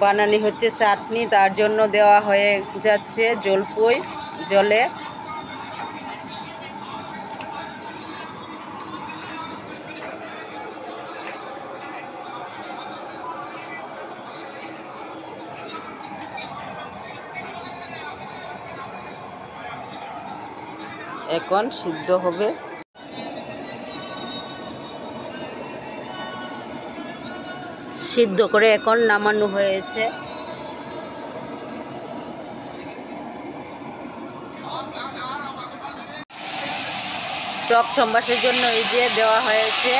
বানানি হচ্ছে চাটনি, তার জন্য দেওয়া হয়ে যাচ্ছে জলপাই জলে। এখন সিদ্ধ হবে। সিদ্ধ করে এখন নামানো হয়েছে। টক সম্বাসের জন্য এই যে দেওয়া হয়েছে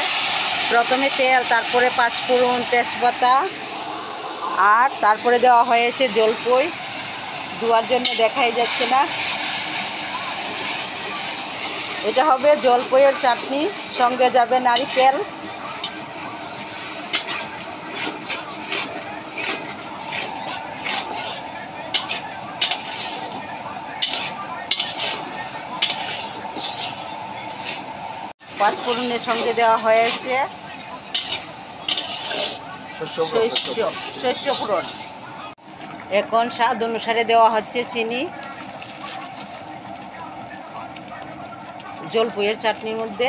প্রথমে তেল, তারপরে পাঁচফোড়ন, তেজপাতা, আর তারপরে দেওয়া হয়েছে জলপাই। ধোয়ার জন্য দেখাই যাচ্ছে না। এটা হবে জলপাইয়ের চাটনি, সঙ্গে যাবে নারকেল। পাঁচফোড়নের সঙ্গে দেওয়া হয়েছে শস্য ফোড়ন। এখন স্বাদ অনুসারে দেওয়া হচ্ছে চিনি জলপাইয়ের চাটনির মধ্যে।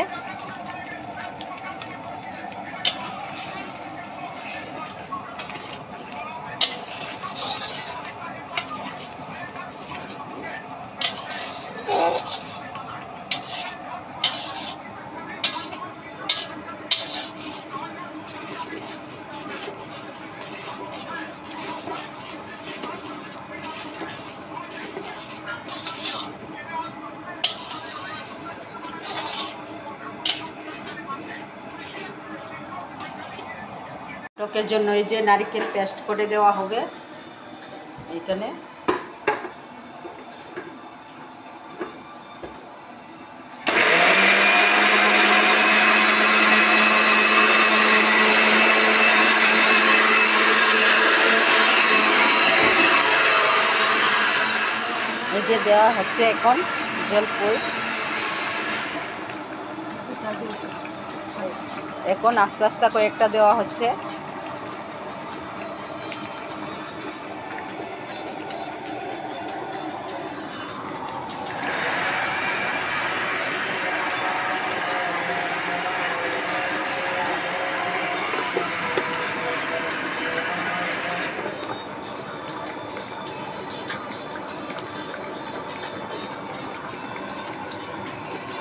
টকের জন্য এই যে নারকেল পেস্ট করে দেওয়া হবে এখানে। এই যে দেওয়া হচ্ছে এখন জলপাই। এখন আস্তে আস্তে কয়েকটা দেওয়া হচ্ছে।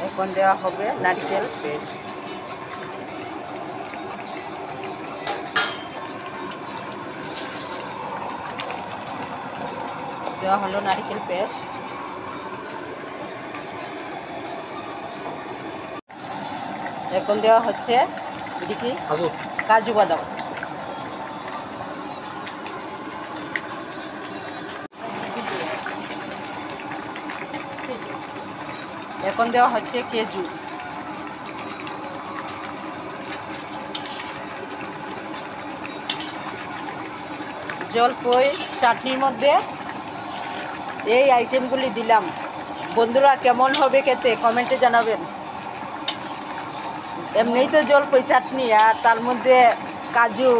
এখন দেওয়া হবে নারকেল পেস্ট। দেওয়া হলো নারকেল পেস্ট। এখন দেওয়া হচ্ছে কাজু বাদাম। এখন দেওয়া হচ্ছে খেজুর। জলপাই চাটনির মধ্যে এই আইটেমগুলি দিলাম। বন্ধুরা কেমন হবে খেতে কমেন্টে জানাবেন। এমনিই তো জলপাই চাটনি, আর তার মধ্যে কাজু,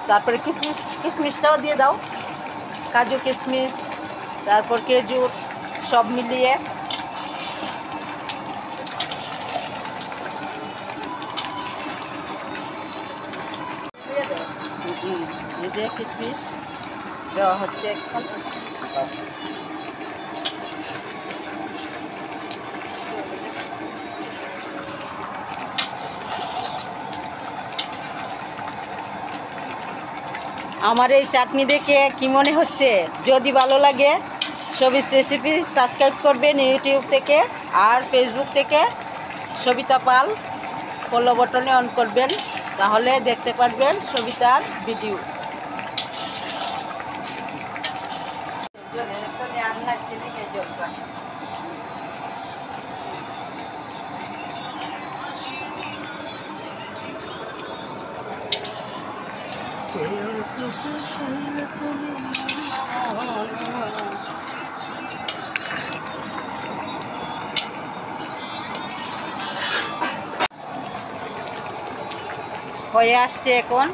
তারপরে কিশমিশটাও দিয়ে দাও। কাজু, কিশমিশ, তারপর খেজুর সব মিলিয়ে। এই যে কিশমিশ দেওয়া হচ্ছে এখন। আমার এই চাটনি দেখে কি মনে হচ্ছে? যদি ভালো লাগে সবিজ রেসিপি সাবস্ক্রাইব করবেন ইউটিউব থেকে, আর ফেসবুক থেকে সবিতা পাল ফলো বাটনে অন করবেন, তাহলে দেখতে পারবেন সবিতার ভিডিও। হয়ে আসছে এখন।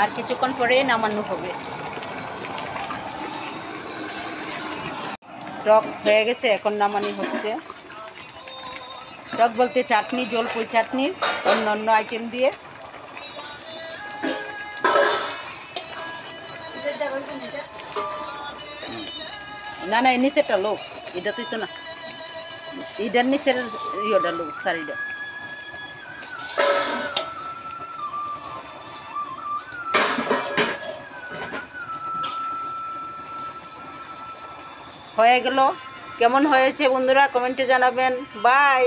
আর কিছুক্ষণ পরে নামানো হবে। টক হয়ে গেছে, এখন নামানো হচ্ছে। টক বলতে চাটনি, জলপুই চাটনি, অন্য অন্য আইটেম দিয়ে। না না, নিচেটা লোক, এটা তুই তো না, এটার নিচের ইয়েটা লোক, শাড়িটা। হয়ে গেল। কেমন হয়েছে বন্ধুরা কমেন্টে জানাবেন। বাই।